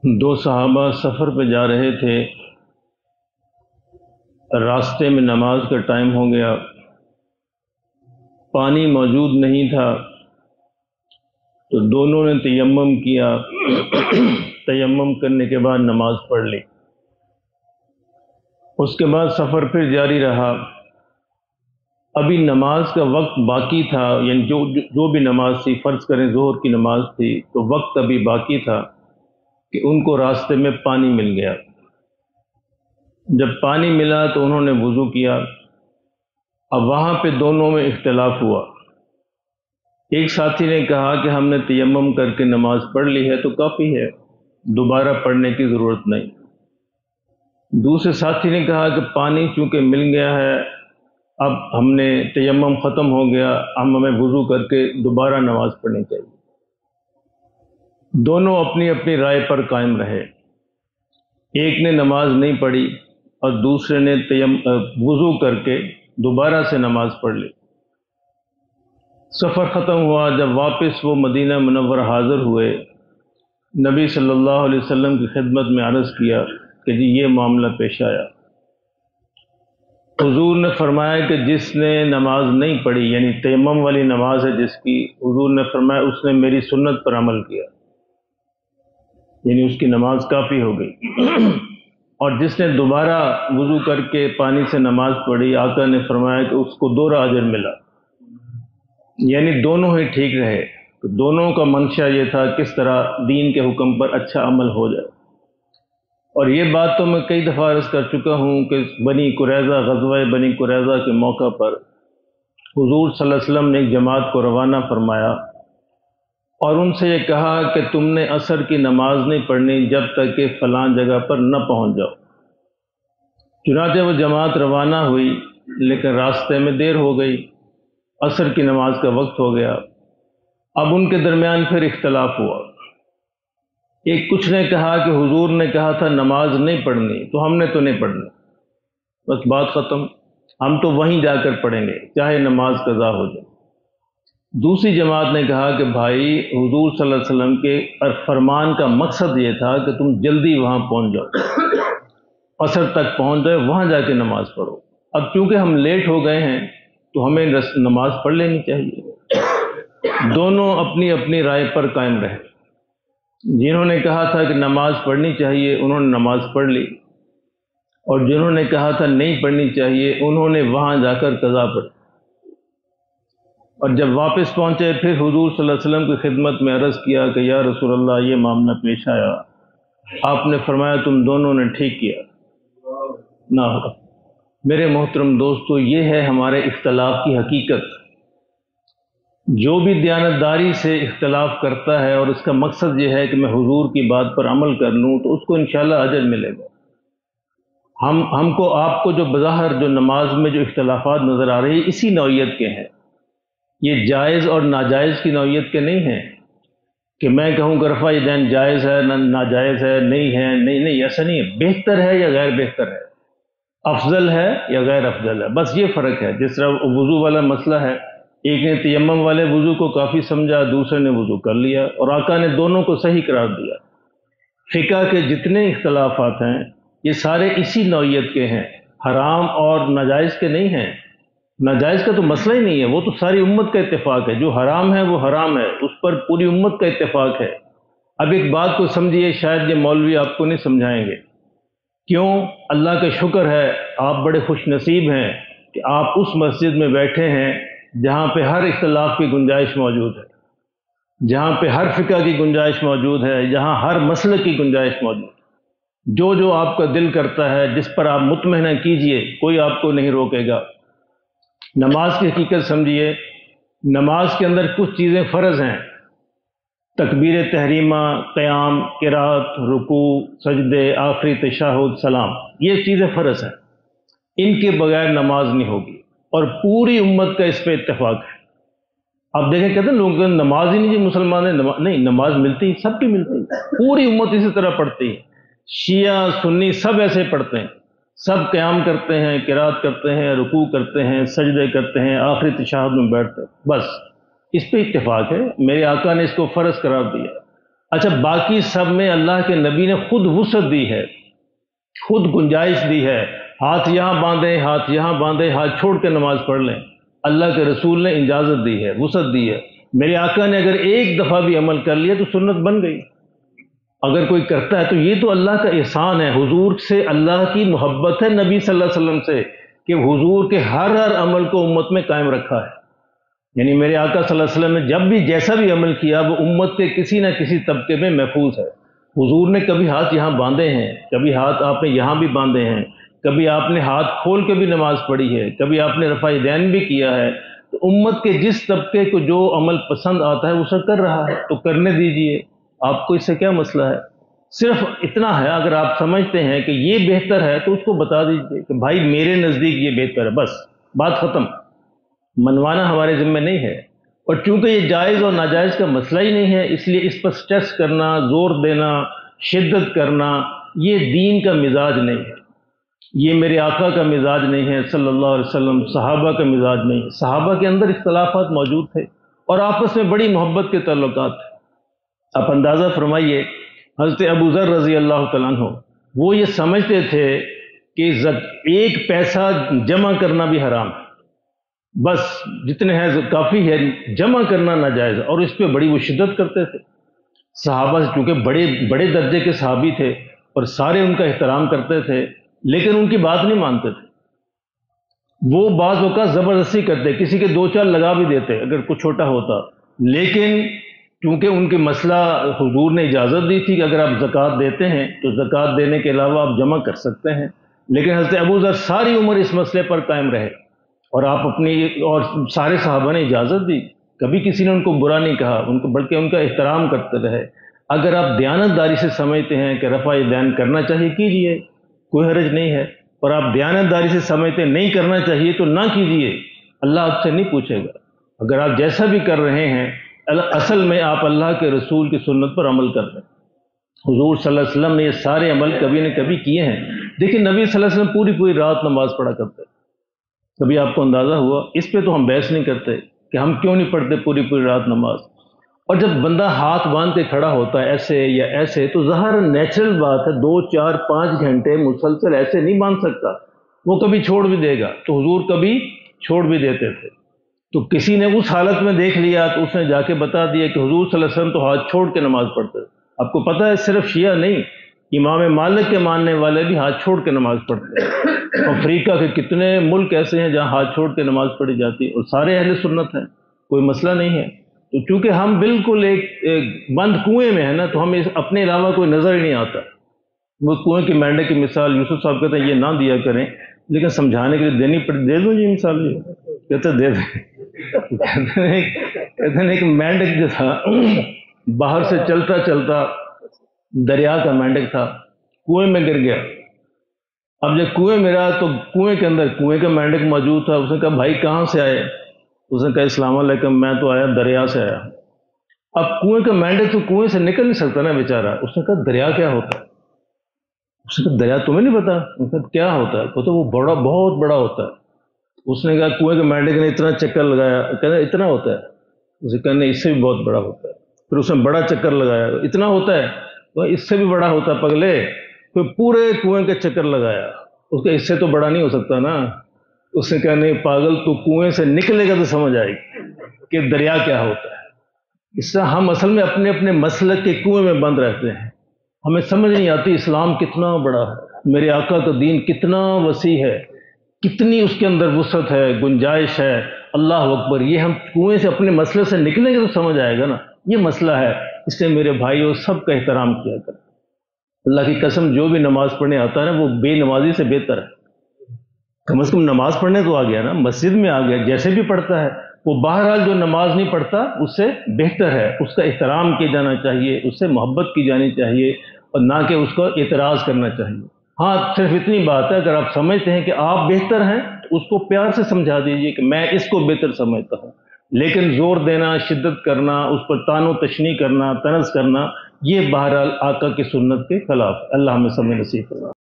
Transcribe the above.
دو صحابہ سفر پہ جا رہے تھے، راستے میں نماز کا ٹائم ہو گیا، پانی موجود نہیں تھا تو دونوں نے تیمم کیا۔ تیمم کرنے کے بعد نماز پڑھ لی۔ اس کے بعد سفر پھر جاری رہا۔ ابھی نماز کا وقت باقی تھا، یعنی جو بھی نماز تھی، فرض کریں ظہر کی نماز تھی تو وقت ابھی باقی تھا کہ ان کو راستے میں پانی مل گیا۔ جب پانی ملا تو انہوں نے وضو کیا۔ اب وہاں پہ دونوں میں اختلاف ہوا۔ ایک ساتھی نے کہا کہ ہم نے تیمم کر کے نماز پڑھ لی ہے تو کافی ہے، دوبارہ پڑھنے کی ضرورت نہیں۔ دوسرے ساتھی نے کہا کہ پانی چونکہ مل گیا ہے، اب ہم نے تیمم ختم ہو گیا، ہمیں وضو کر کے دوبارہ نماز پڑھنی چاہیے۔ دونوں اپنی اپنی رائے پر قائم رہے۔ ایک نے نماز نہیں پڑھی اور دوسرے نے وضو کر کے دوبارہ سے نماز پڑھ لی۔ سفر ختم ہوا، جب واپس وہ مدینہ منورہ حاضر ہوئے، نبی صلی اللہ علیہ وسلم کی خدمت میں عرض کیا کہ جی یہ معاملہ پیش آیا۔ حضور نے فرمایا کہ جس نے نماز نہیں پڑھی، یعنی تیمم والی نماز ہے جس کی، حضور نے فرمایا اس نے میری سنت پر عمل کیا، یعنی اس کی نماز کافی ہو گئی۔ اور جس نے دوبارہ وضو کر کے پانی سے نماز پڑھی، آقا نے فرمایا کہ اس کو دوہرا اجر ملا، یعنی دونوں ہی ٹھیک رہے۔ دونوں کا منشا یہ تھا کس طرح دین کے حکم پر اچھا عمل ہو جائے۔ اور یہ بات تو میں کئی دفعہ عرض کر چکا ہوں کہ بنی قریظہ، غزوہ بنی قریظہ کے موقع پر حضور صلی اللہ علیہ وسلم نے ایک جماعت کو روانہ فرمایا اور ان سے یہ کہا کہ تم نے عصر کی نماز نہیں پڑھنی جب تک کہ فلاں جگہ پر نہ پہنچ جاؤ۔ چنانچہ وہ جماعت روانہ ہوئی، لیکن راستے میں دیر ہو گئی، عصر کی نماز کا وقت ہو گیا۔ اب ان کے درمیان پھر اختلاف ہوا۔ ایک کچھ نے کہا کہ حضور نے کہا تھا نماز نہیں پڑھنی تو ہم نے تو نہیں پڑھنی، بس بات ختم، ہم تو وہیں جا کر پڑھیں گے چاہے نماز قضا ہو جائے۔ دوسری جماعت نے کہا کہ بھائی حضور صلی اللہ علیہ وسلم کے فرمان کا مقصد یہ تھا کہ تم جلدی وہاں پہنچ جاؤ، عصر تک پہنچ جائے، وہاں جا کے نماز پڑھو۔ اب چونکہ ہم لیٹ ہو گئے ہیں تو ہمیں نماز پڑھ لینی چاہیے۔ دونوں اپنی اپنی رائے پر قائم رہے۔ جنہوں نے کہا تھا کہ نماز پڑھنی چاہیے انہوں نے نماز پڑھ لی، اور جنہوں نے کہا تھا نہیں پڑھنی چاہیے انہوں نے وہاں جا کر قضا پڑھی۔ اور جب واپس پہنچے پھر حضور صلی اللہ علیہ وسلم کی خدمت میں عرض کیا کہ یا رسول اللہ یہ معاملہ پیش آیا۔ آپ نے فرمایا تم دونوں نے ٹھیک کیا نہ۔ میرے محترم دوستو، یہ ہے ہمارے اختلاف کی حقیقت۔ جو بھی دیانتداری سے اختلاف کرتا ہے اور اس کا مقصد یہ ہے کہ میں حضور کی بات پر عمل کر لوں تو اس کو انشاءاللہ اجر ملے گا۔ ہم کو آپ کو جو بظاہر جو نماز میں جو اختلافات نظر آ رہی ہیں اسی نوعیت کے ہیں، یہ جائز اور ناجائز کی نوعیت کے نہیں ہیں کہ میں کہوں کہ رفع یدین جائز ہے ناجائز ہے، نہیں ہے، نہیں ایسا نہیں ہے۔ بہتر ہے یا غیر بہتر ہے، افضل ہے یا غیر افضل ہے، بس یہ فرق ہے۔ جس طرح وضو والا مسئلہ ہے، ایک نے تیمم والے وضو کو کافی سمجھا، دوسرے نے وضو کر لیا، اور آقا نے دونوں کو صحیح قرار دیا۔ فقہ کے جتنے اختلافات ہیں یہ سارے اسی نوعیت کے ہیں، حرام اور ناجائز کے نہیں ہیں۔ ناجائز کا تو مسئلہ ہی نہیں ہے، وہ تو ساری امت کا اتفاق ہے، جو حرام ہے وہ حرام ہے، اس پر پوری امت کا اتفاق ہے۔ اب ایک بات کو سمجھیے، شاید یہ مولوی آپ کو نہیں سمجھائیں گے، کیوں؟ اللہ کا شکر ہے آپ بڑے خوش نصیب ہیں کہ آپ اس مسجد میں بیٹھے ہیں جہاں پہ ہر اختلاف کی گنجائش موجود ہے، جہاں پہ ہر فقہ کی گنجائش موجود ہے، جہاں ہر مسلک کی گنجائش موجود ہے۔ جو آپ کا دل کرتا ہے، جس پر آپ مطمئنہ کیجئے، کوئی آپ کو نہیں روکے گا۔ نماز کی حقیقت سمجھیے، نماز کے اندر کچھ چیزیں فرض ہیں، تکبیر تحریمہ، قیام، قرات، رکوع، سجدے، آخری تشہد، سلام، یہ چیزیں فرض ہیں، ان کے بغیر نماز نہیں ہوگی، اور پوری امت کا اس پہ اتفاق ہے۔ آپ دیکھیں کہتے ہیں لوگوں کو نماز ہی نہیں جی مسلمان ہیں، نہیں، نماز ملتی ہے، سب کی ملتی ہے، پوری امت اسی طرح پڑھتی ہے، شیعہ سنی سب ایسے پڑھتے ہیں، سب قیام کرتے ہیں، قرات کرتے ہیں، رکوع کرتے ہیں، سجدے کرتے ہیں، آخری تشہد میں بیٹھتے ہیں، بس اس پہ اتفاق ہے۔ میرے آقا نے اس کو فرض قرار دیا۔ اچھا باقی سب میں اللہ کے نبی نے خود وسعت دی ہے، خود گنجائش دی ہے، ہاتھ یہاں باندھیں، ہاتھ یہاں باندھیں، ہاتھ چھوڑ کے نماز پڑھ لیں۔ اللہ کے رسول نے اجازت دی ہے، وسعت دی ہے۔ میرے آقا نے اگر ایک دفعہ بھی عمل کر لیا تو سنت بن گئی۔ اگر کوئی کرتا ہے تو یہ تو اللہ کا احسان ہے، حضور سے اللہ کی محبت ہے، نبی صلی اللہ علیہ وسلم سے، کہ حضور کے ہر عمل کو امت میں قائم رکھا ہے۔ یعنی میرے آقا صلی اللہ علیہ وسلم نے جب بھی جیسا بھی عمل کیا وہ امت کے کسی نہ کسی طبقے میں محفوظ ہے۔ حضور نے کبھی ہاتھ یہاں باندھے ہیں، کبھی ہاتھ آپ نے یہاں بھی باندھے ہیں، کبھی آپ نے ہاتھ کھول کے بھی نماز پڑھی ہے، کبھی آپ نے رفع یدین بھی کیا ہے۔ تو امت کے جس طبقے کو جو عمل پسند آتا ہے وہ سب کر رہا ہے، تو کرنے دیجئے، آپ کو اس سے کیا مسئلہ ہے؟ صرف اتنا ہے، اگر آپ سمجھتے ہیں کہ یہ بہتر ہے تو اس کو بتا دیجئے کہ بھائی میرے نزدیک یہ بہتر ہے، بس بات ختم۔ منوانا ہمارے ذمہ نہیں ہے، اور چونکہ یہ جائز اور ناجائز کا مسئلہ ہی نہیں ہے، اس لیے اس پر سٹریس کرنا، زور دینا، شدت کرنا، یہ دین کا مزاج نہیں ہے، یہ میرے آقا کا مزاج نہیں ہے صلی اللہ علیہ وسلم، صحابہ کا مزاج نہیں ہے۔ صحابہ کے اندر اختلافات موجود تھے اور آپس میں بڑی محبت کے تعلقات تھے۔ آپ اندازہ فرمائیے، حضرت ابو ذر رضی اللہ تعالیٰ عنہ وہ یہ سمجھتے تھے کہ ایک پیسہ جمع کرنا بھی حرام ہے، بس جتنے ہیں کافی ہے، جمع کرنا ناجائز ہے، اور اس پہ بڑی وہ شدت کرتے تھے۔ صحابہ سے چونکہ بڑے درجے کے صحابی تھے اور سارے ان کا احترام کرتے تھے، لیکن ان کی بات نہیں مانتے تھے۔ وہ بعض اوقات زبردستی کرتے، کسی کے دو چار لگا بھی دیتے اگر کچھ چھوٹا ہوتا، لیکن کیونکہ ان کے مسئلہ حضور نے اجازت دی تھی کہ اگر آپ زکوٰۃ دیتے ہیں تو زکوٰۃ دینے کے علاوہ آپ جمع کر سکتے ہیں، لیکن حضرت ابو ذر ساری عمر اس مسئلے پر قائم رہے، اور آپ اور سارے صحابہ نے اجازت دی، کبھی کسی نے ان کو برا نہیں کہا، ان کو بلکہ ان کا احترام کرتے رہے۔ اگر آپ دیانتداری سے سمجھتے ہیں کہ رفع یدین کرنا چاہیے، کیجئے، کوئی حرج نہیں ہے، اور آپ دیانتداری سے سمجھتے نہیں کرنا چاہیے تو نہ کیجئے، اللہ آپ سے نہیں پوچھے گا۔ اگر آپ جیسا بھی کر رہے ہیں، اصل میں آپ اللہ کے رسول کی سنت پر عمل کر رہے ہیں۔ حضور صلی اللہ علیہ وسلم نے یہ سارے عمل کبھی نہ کبھی کیے ہیں۔ دیکھیں نبی صلی اللہ علیہ وسلم پوری رات نماز پڑھا کرتے، کبھی آپ کو اندازہ ہوا؟ اس پہ تو ہم بحث نہیں کرتے کہ ہم کیوں نہیں پڑھتے پوری رات نماز۔ اور جب بندہ ہاتھ باندھ کے کھڑا ہوتا ہے ایسے یا ایسے، تو ظاہر نیچرل بات ہے 2 4 5 گھنٹے مسلسل ایسے نہیں باندھ سکتا، وہ کبھی چھوڑ بھی دے گا، تو حضور کبھی چھوڑ بھی دیتے تھے۔ تو کسی نے اس حالت میں دیکھ لیا تو اس نے جا کے بتا دیا کہ حضور صلی اللہ علیہ وسلم تو ہاتھ چھوڑ کے نماز پڑھتے تھے۔ آپ کو پتہ ہے صرف شیعہ نہیں، امام مالک کے ماننے والے بھی ہاتھ چھوڑ کے نماز پڑھتے ہیں۔ افریقہ کے کتنے ملک ایسے ہیں جہاں ہاتھ چھوڑ کے نماز پڑھی جاتی ہے، اور سارے اہل سنت ہیں، کوئی مسئلہ نہیں ہے۔ تو چونکہ ہم بالکل ایک بند کنویں میں ہیں نا، تو ہمیں اپنے علاوہ کوئی نظر ہی نہیں آتا۔ وہ کنویں کے مینڈے کی مثال یوسف صاحب کہتے ہیں یہ نہ دیا کریں، لیکن سمجھانے کے لیے دینی پڑی، دے دوں جی مثال، کہتے دے دیں۔ کہتے ہیں کہ مینڈک جو تھا باہر سے چلتا چلتا دریا کا مینڈک تھا، کنویں میں گر گیا۔ اب جب کنویں میں رہا تو کنویں کے اندر کنویں کا مینڈک موجود تھا۔ اس نے کہا بھائی کہاں سے آئے؟ اس نے کہا السلام علیکم، میں تو آیا دریا سے آیا۔ اب کنویں کا مینڈک تو کنویں سے نکل نہیں سکتا نا بیچارہ۔ اس نے کہا دریا کیا ہوتا ہے؟ اس نے کہا دریا تمہیں نہیں پتا؟ اس نے کہا کیا ہوتا ہے؟ تو وہ بہت بڑا ہوتا ہے۔ اس نے کہا کنویں کے مینڈک نے اتنا چکر لگایا، کہا اتنا ہوتا ہے؟ اسے کہا نہیں، اس سے بھی بہت بڑا ہوتا ہے۔ پھر اس نے بڑا چکر لگایا، اتنا ہوتا ہے؟ تو اس سے بھی بڑا ہوتا ہے پگلے۔ پھر پورے کنویں کا چکر لگایا، اس کا اس سے تو بڑا نہیں ہو سکتا نا۔ اس نے کہا نہیں پاگل، تو کنویں سے نکلے گا تو سمجھ آئے گی کہ دریا کیا ہوتا ہے۔ اس طرح ہم اصل میں اپنے اپنے مسلک کے کنویں میں بند رہتے ہیں، ہمیں سمجھ نہیں آتی اسلام کتنا بڑا ہے، میرے آقا کا دین کتنا وسیع ہے، کتنی اس کے اندر وسعت ہے، گنجائش ہے۔ اللہ اکبر، یہ ہم کنویں سے اپنے مسئلے سے نکلیں گے تو سمجھ آئے گا نا، یہ مسئلہ ہے۔ اس لیے میرے بھائیوں سب کا احترام کیا کریں۔ اللہ کی قسم جو بھی نماز پڑھنے آتا ہے نا وہ بے نمازی سے بہتر ہے۔ کم از کم نماز پڑھنے تو آ گیا نا، مسجد میں آ گیا، جیسے بھی پڑھتا ہے وہ بہرحال جو نماز نہیں پڑھتا اس سے بہتر ہے۔ اس کا احترام کیا جانا چاہیے، اس سے محبت کی جانی چاہیے، اور نہ کہ اس کو اعتراض کرنا چاہیے۔ ہاں صرف اتنی بات ہے، اگر آپ سمجھتے ہیں کہ آپ بہتر ہیں تو اس کو پیار سے سمجھا دیجئے کہ میں اس کو بہتر سمجھتا ہوں، لیکن زور دینا، شدت کرنا، اس پر طعن و تشنیع کرنا، طنز کرنا، یہ بہرحال آقا کی سنت کے خلاف ہے۔ اللہ ہمیں سمجھ نصیب فرمائے۔